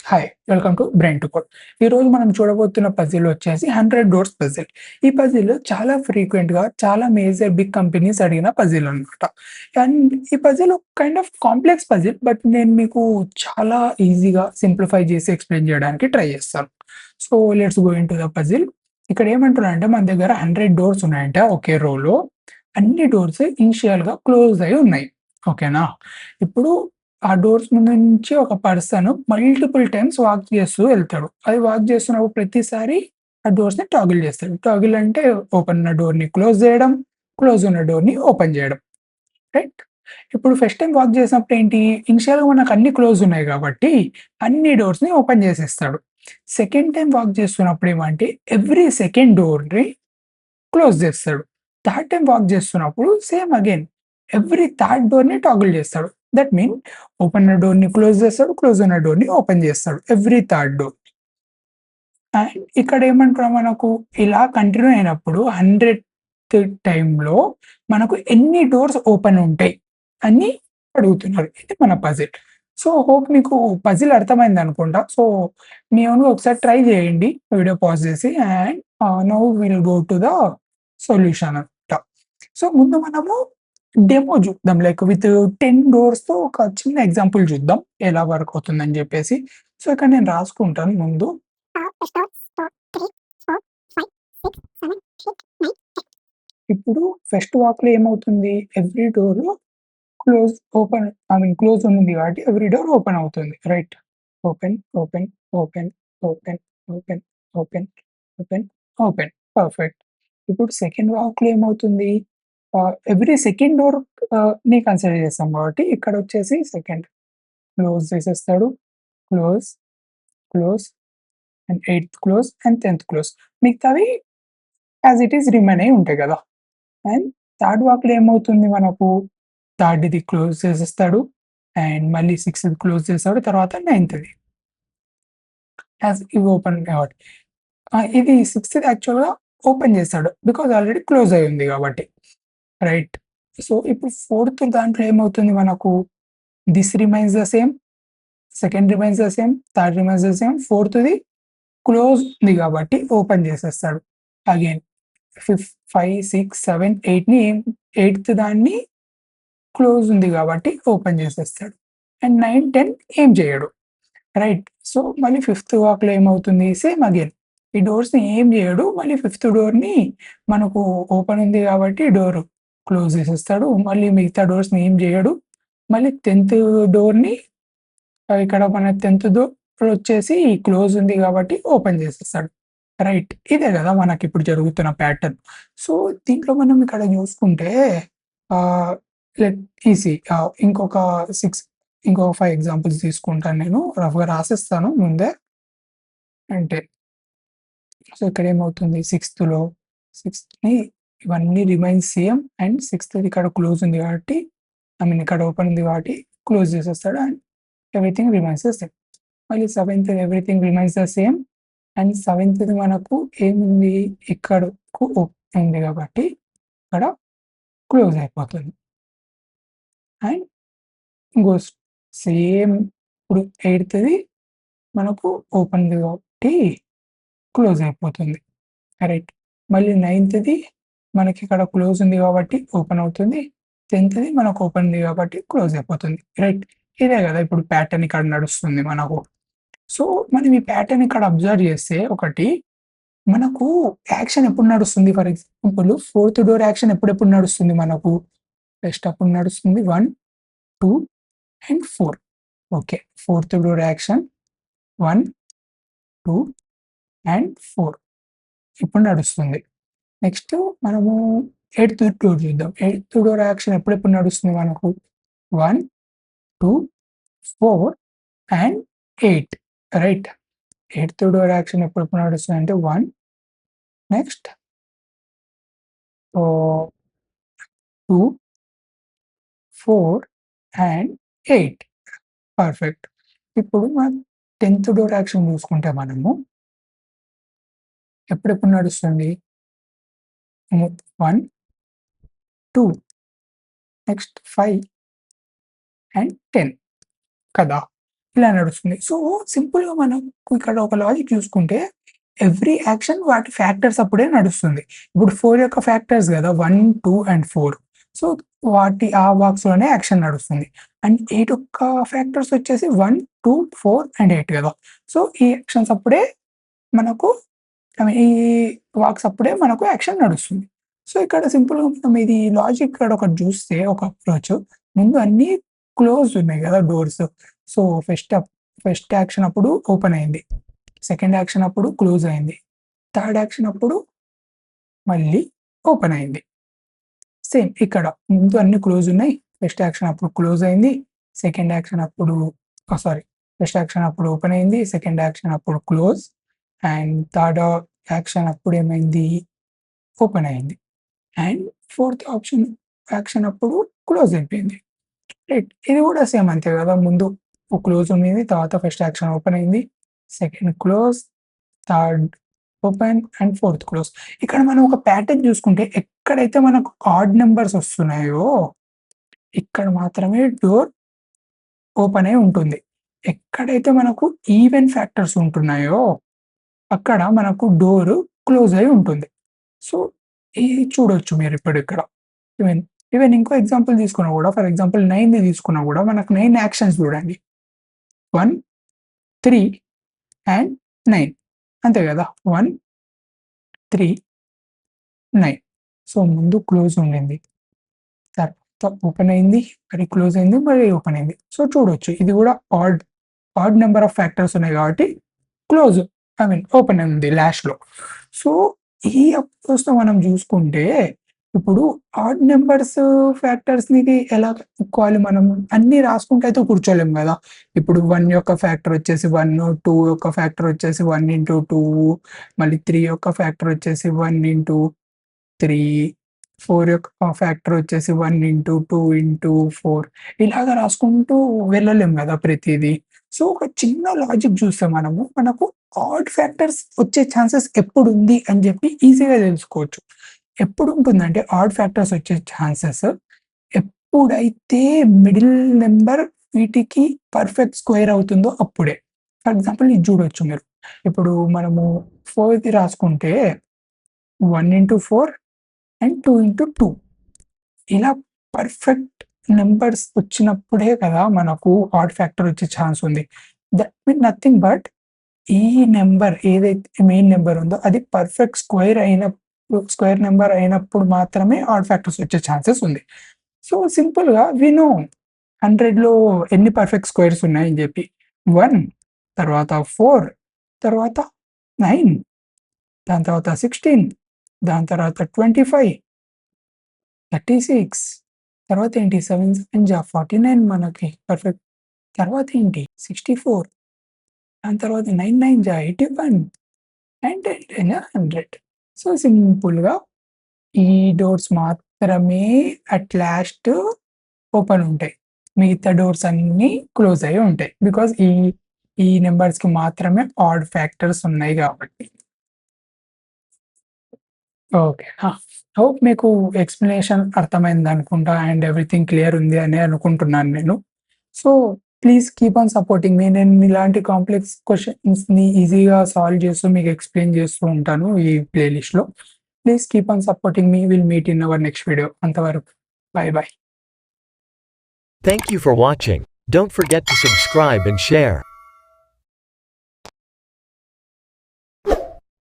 Hi! Welcome to brain to code. ఈరోజు మనం చూడబోతున్న puzzle వచ్చేసి 100 డోర్స్ పజిల్. ఈ పజిల్ చాలా ఫ్రీక్వెంట్‌గా చాలా మేజర్ బిగ్ కంపెనీస్ అడిగిన పజిల్ అన్నమాట. అండ్ ఈ puzzle kind of complex puzzle. But నేను మీకు చాలా ఈజీగా సింప్లిఫై చేసి ఎక్స్‌ప్లెయిన్ చేయడానికి ట్రై చేస్తాను. So, let's go into the puzzle. ఇక్కడ ఏమంటున్నారంటే మన దగ్గర 100 డోర్స్ ఉన్నాయంట ఒకే రోలో. అన్ని డోర్స్ ఇనిషియల్‌గా క్లోజ్ అయ్యి ఉన్నాయి. ఓకేనా? ఇప్పుడు ఆ డోర్స్ ముందు నుంచి ఒక పర్సన్ మల్టిపుల్ టైమ్స్ వాక్ చేస్తూ వెళ్తాడు. అది వాక్ చేస్తున్నప్పుడు ప్రతిసారి ఆ డోర్స్‌ని టాగిల్ చేస్తాడు. టాగిల్ అంటే ఓపెన్ ఉన్న డోర్‌ని క్లోజ్ చేయడం, క్లోజ్ ఉన్న డోర్‌ని ఓపెన్ చేయడం. రైట్? ఇప్పుడు ఫస్ట్ టైమ్ వాక్ చేసినప్పుడు ఏంటి, ఇనిషియల్‌గా మనకు అన్ని క్లోజ్ ఉన్నాయి కాబట్టి అన్ని డోర్స్‌ని ఓపెన్ చేసేస్తాడు. సెకండ్ టైమ్ వాక్ చేస్తున్నప్పుడు ఏమంటే ఎవ్రీ సెకండ్ డోర్‌ని క్లోజ్ చేస్తాడు. థర్డ్ టైమ్ వాక్ చేస్తున్నప్పుడు సేమ్ అగైన్ ఎవ్రీ థర్డ్ డోర్‌ని టాగిల్ చేస్తాడు. దట్ మీన్ ఓపెన్ ఉన్న డోర్‌ని క్లోజ్ చేస్తాడు. క్లోజ్ ఉన్న డోర్‌ని ఓపెన్ చేస్తాడు. Every third door. అండ్ ఇక్కడ ఏమంటున్నాం మనకు ఇలా కంటిన్యూ అయినప్పుడు 100థ్ టైమ్‌లో మనకు ఎన్ని డోర్స్ ఓపెన్ ఉంటాయి అని అడుగుతున్నారు. ఇది మన పజిల్. సో, హోప్ మీకు పజిల్ అర్థమైందనుకుంటా. సో, మీ ఓన్‌గా ఒకసారి ట్రై చేయండి. వీడియో పాజ్ చేసి and now will go to the solution అనమాట. సో, ముందు మనము డెమో చూద్దాం. లైక్ విత్ 10 డోర్స్‌తో ఒక చిన్న ఎగ్జాంపుల్ చూద్దాం. ఎలా వర్క్ అవుతుందని చెప్పేసి. సో, ఇక్కడ నేను రాసుకుంటాను ముందు. ఇప్పుడు ఫస్ట్ వాక్‌లో ఏమవుతుంది? Every door close open close ఉంది కాబట్టి ఎవ్రీ డోర్ ఓపెన్ అవుతుంది. Right? Open, open, open, open, open, open, open, open. Perfect. ఇప్పుడు సెకండ్ వాక్‌లో ఏమవుతుంది? ఎవ్రీ సెకండ్ డోర్ ని కన్సిడర్ చేస్తాం కాబట్టి ఇక్కడొచ్చేసి సెకండ్ క్లోజ్ చేసేస్తాడు. Close, close and eighth close and 10థ్ క్లోజ్. మిగతావి యాస్ ఇట్ ఈస్ రిమైన్ అయ్యి ఉంటాయి గదా! అండ్ థర్డ్ వాక్‌లో ఏమవుతుంది మనకు? థర్డ్‌ది క్లోజ్ చేసేస్తాడు. అండ్ మళ్ళీ సిక్స్త్‌ది క్లోజ్ చేస్తాడు. తర్వాత నైన్త్‌ది. ఇవి ఓపెన్ కాబట్టి. ఇది సిక్స్త్‌ది యాక్చువల్‌గా ఓపెన్ చేస్తాడు. బికాజ్ ఆల్రెడీ క్లోజ్ అయ్యి ఉంది కాబట్టి. రైట్. సో, ఇప్పుడు ఫోర్త్ దాంట్లో ఏమవుతుంది మనకు? This remains the same. Second remains the same. Third remains the same. ఫోర్త్‌ది క్లోజ్ ఉంది కాబట్టి ఓపెన్ చేసేస్తాడు. అగైన్ 5, 6, 7, 8ని ఎయిత్ దాన్ని క్లోజ్ ఉంది కాబట్టి ఓపెన్ చేసేస్తాడు. అండ్ 9, 10 ఏం చేయడు. రైట్. సో, మళ్ళీ ఫిఫ్త్ వాక్‌లో ఏమవుతుంది? Same again. ఈ డోర్స్‌ని ఏం చేయడు. మళ్ళీ ఫిఫ్త్ డోర్‌ని మనకు ఓపెన్ ఉంది కాబట్టి డోర్ క్లోజ్ చేసేస్తాడు. మళ్ళీ మిగతా డోర్స్‌ని ఏం చేయడు. మళ్ళీ 10థ్ డోర్‌ని ఇక్కడ మన 10థ్ డోర్ వచ్చేసి క్లోజ్ ఉంది కాబట్టి ఓపెన్ చేసేస్తాడు. రైట్. ఇదే గదా! మనకిప్పుడు జరుగుతున్న ప్యాటర్న్. సో, దీంట్లో మనం ఇక్కడ చూసుకుంటే ఆహ్, లెట్ ఈసీ ఇంకొక 6 ఇంకొక 5 ఎగ్జాంపుల్స్ తీసుకుంటాను నేను. రఫ్‌గా రాసేస్తాను ముందే. అంటే సో, ఇక్కడేమవుతుంది సిక్స్త్‌ని ఇవన్నీ రిమైన్స్ సేమ్ అండ్ సిక్స్త్‌ది ఇక్కడ క్లోజ్ ఉంది కాబట్టి ఇక్కడ ఓపెన్ ఉంది కాబట్టి క్లోజ్ చేసేస్తాడు and everything remains the same. మళ్ళీ seventh everything remains the same and సెవెంత్‌ది మనకు ఏముంది? ఇక్కడకు ఓపెన్ ఉంది కాబట్టి ఇక్కడ క్లోజ్ అయిపోతుంది. అండ్ గోస్ సేమ్ ఇప్పుడు ఎయిత్‌ది మనకు ఓపెన్ ఉంది కాబట్టి క్లోజ్ అయిపోతుంది. రైట్. మళ్ళీ నైన్త్‌ది మనకిక్కడ క్లోజ్ ఉంది కాబట్టి ఓపెన్ అవుతుంది. 10థ్‌ది మనకు ఓపెన్ ఉంది కాబట్టి క్లోజ్ అయిపోతుంది. రైట్. ఇదే గదా! ఇప్పుడు ప్యాటర్న్ ఇక్కడ నడుస్తుంది మనకు. సో, మనం ఈ ప్యాటర్న్ ఇక్కడ అబ్జర్వ్ చేస్తే ఒకటి మనకు యాక్షన్ ఎప్పుడు నడుస్తుంది? For example fourth door action ఎప్పుడెప్పుడు నడుస్తుంది మనకు? ఫస్ట్ అప్పుడు నడుస్తుంది 1, 2 and 4. Okay. Fourth door action 1, 2 and 4 ఇప్పుడు నడుస్తుంది. నెక్స్ట్ మనము ఎయిత్ డోర్ చూద్దాం. ఎయిత్ డోర్ యాక్షన్ ఎప్పుడెప్పుడు నడుస్తుంది మనకు? 1, 2, 4 and 8 right. Eighth door action ఎప్పుడెప్పుడు నడుస్తుందంటే 1 నెక్స్ట్ 2, 4 అండ్ 8 పర్ఫెక్ట్. ఇప్పుడు మనం 10థ్ డోర్ యాక్షన్ చూసుకుంటే మనము ఎప్పుడెప్పుడు నడుస్తుంది? 1, 2 నెక్స్ట్ 5 అండ్ 10 కదా! ఇలా నడుస్తుంది. సో, సింపుల్‌గా మనకు ఇక్కడ ఒక లాజిక్ చూసుకుంటే ఎవ్రీ యాక్షన్ వాటి ఫ్యాక్టర్స్ అప్పుడే నడుస్తుంది. ఇప్పుడు 4 యొక్క ఫ్యాక్టర్స్ గదా! 1, 2 అండ్ 4. సో, ఆ బాక్స్‌లోనే యాక్షన్ నడుస్తుంది. అండ్ 8 యొక్క ఫ్యాక్టర్స్ వచ్చేసి 1, 2, 4 అండ్ 8 గదా! సో, ఈ యాక్షన్స్ అప్పుడే మనకు ఈ వాక్స్ అప్పుడే మనకు యాక్షన్ నడుస్తుంది. సో, ఇక్కడ సింపుల్‌గా మనం ఇది లాజిక్ ఇక్కడ ఒకటి చూస్తే ఒక అప్రోచ్ ముందు అన్నీ క్లోజ్డ్ ఉన్నాయి గదా! డోర్స్. సో, ఫస్ట్ యాక్షన్ అప్పుడు ఓపెన్ అయింది. సెకండ్ యాక్షన్ అప్పుడు క్లోజ్ అయింది. థర్డ్ యాక్షన్ అప్పుడు మళ్ళీ ఓపెన్ అయింది. సేమ్ ఇక్కడ ముందు అన్నీ క్లోజ్ ఉన్నాయి. ఫస్ట్ యాక్షన్ అప్పుడు క్లోజ్ అయింది. సెకండ్ యాక్షన్ అప్పుడు సారీ ఫస్ట్ యాక్షన్ అప్పుడు ఓపెన్ అయింది. సెకండ్ యాక్షన్ అప్పుడు క్లోజ్ అండ్ థర్డ్ యాక్షన్ అప్పుడు ఏమైంది? ఓపెన్ అయింది. అండ్ ఫోర్త్ యాక్షన్ అప్పుడు క్లోజ్ అయిపోయింది. రైట్. ఇది కూడా సేమ్ అంతే కదా! ముందు క్లోజ్ ఉండింది. తర్వాత ఫస్ట్ యాక్షన్ ఓపెన్ అయింది. Second close, third open and fourth close. ఇక్కడ మనం ఒక ప్యాటర్న్ చూసుకుంటే ఎక్కడైతే మనకు ఆడ్ నంబర్స్ వస్తున్నాయో ఇక్కడ మాత్రమే డోర్ ఓపెన్ అయి ఉంటుంది. ఎక్కడైతే మనకు ఈవెన్ ఫ్యాక్టర్స్ ఉంటున్నాయో అక్కడ మనకు డోర్ క్లోజ్ అయి ఉంటుంది. సో, ఇది చూడొచ్చు మీరిప్పుడు ఇక్కడ. ఈవెన్, ఈవెన్ ఇంకో ఎగ్జాంపుల్ తీసుకున్నా కూడా ఫర్ ఎగ్జాంపుల్ 9ది తీసుకున్నా కూడా మనకు 9 యాక్షన్స్ చూడండి. 1, 3 అండ్ 9 అంతే కదా! 1, 3, 9. సో, ముందు క్లోజ్ ఉండింది. తర్వాత ఓపెన్ అయింది. మరి క్లోజ్ అయింది. మళ్ళీ ఓపెన్ అయింది. సో, చూడొచ్చు ఇది కూడా ఆడ్ నంబర్ ఆఫ్ ఫ్యాక్టర్స్ ఉన్నాయి కాబట్టి క్లోజ్ ఓపెన్ ఉంది లాస్ట్‌లో. సో, ఈ అప్రోచ్‌తో మనం చూసుకుంటే ఇప్పుడు ఆడ్ నంబర్స్ ఫ్యాక్టర్స్‌ని ఎలా కనుక్కోవాలి మనం? అన్నీ రాసుకుంటూ అయితే కూర్చోలేం గదా! ఇప్పుడు 1 యొక్క ఫ్యాక్టర్ వచ్చేసి 1, 2 యొక్క ఫ్యాక్టర్ వచ్చేసి 1 ఇంటూ 2 మళ్ళీ 3 యొక్క ఫ్యాక్టర్ వచ్చేసి 1 ఇంటూ 3, 4 యొక్క ఫ్యాక్టర్ వచ్చేసి 1 ఇంటూ 2 ఇంటూ 4 ఇలాగ రాసుకుంటూ వెళ్ళలేం గదా! ప్రతీదీ. సో, ఒక చిన్న లాజిక్ చూస్తే మనకు ఆడ్ ఫ్యాక్టర్స్ వచ్చే ఛాన్సెస్ ఎప్పుడుంది అని చెప్పి ఈజీగా తెలుసుకోవచ్చు. ఎప్పుడుంటుందంటే ఆడ్ ఫ్యాక్టర్స్ వచ్చే ఛాన్సెస్ ఎప్పుడైతే మిడిల్ నంబర్ వీటికి పర్ఫెక్ట్ స్క్వేర్ అవుతుందో అప్పుడే. ఫర్ ఎగ్జాంపుల్ ఇది చూడొచ్చు మీరు. ఇప్పుడు మనము 4ది రాసుకుంటే 1 ఇంటూ 4 అండ్ 2 ఇంటూ 2 ఇలా పర్ఫెక్ట్ నంబర్స్ వచ్చినప్పుడే కదా మనకు ఆడ్ ఫ్యాక్టర్ వచ్చే ఛాన్స్ ఉంది. దట్ మీన్ నథింగ్ బట్ ఈ నంబర్ ఏదైతే మెయిన్ నంబర్ ఉందో అది పర్ఫెక్ట్ స్క్వేర్ నంబర్ అయినప్పుడు మాత్రమే ఆడ్ ఫ్యాక్టర్స్ వచ్చే ఛాన్సెస్ ఉంది. సో, సింపుల్‌గా వి నో 100లో ఎన్ని పర్ఫెక్ట్ స్క్వేర్స్ ఉన్నాయని చెప్పి 1 తర్వాత 4 తర్వాత 9 దాని తర్వాత 16 దాని తర్వాత 25 36 తర్వాత ఏంటి 7 7 జా 49 మనకి పర్ఫెక్ట్. తర్వాత ఏంటి 64 దాని తర్వాత 9 9 జా 81 అండ్ 10 10 జా 100. సో, సింపుల్‌గా ఈ డోర్స్ మాత్రమే అట్ లాస్ట్ ఓపెన్ ఉంటాయి. మిగతా డోర్స్ అన్నీ క్లోజ్ అయ్యి ఉంటాయి. బికాజ్ ఈ నంబర్స్‌కి మాత్రమే ఆడ్ ఫ్యాక్టర్స్ ఉన్నాయి కాబట్టి. ఓకే. హోప్ మీకు ఎక్స్‌ప్లనేషన్ అర్థమైందనుకుంటా అండ్ ఎవ్రీథింగ్ క్లియర్ ఉంది అని అనుకుంటున్నాను నేను. So, please keep on supporting me. నేను ఇలాంటి కాంప్లెక్స్ క్వెషన్స్‌ని ఈజీగా సాల్వ్ చేస్తూ మీకు ఎక్స్‌ప్లెయిన్ చేస్తూ ఉంటాను ఈ ప్లే లిస్ట్‌లో. Please keep on supporting me. Will meet in our next video. అంతవరకు bye bye. Thank you for watching. Don't forget to subscribe and share.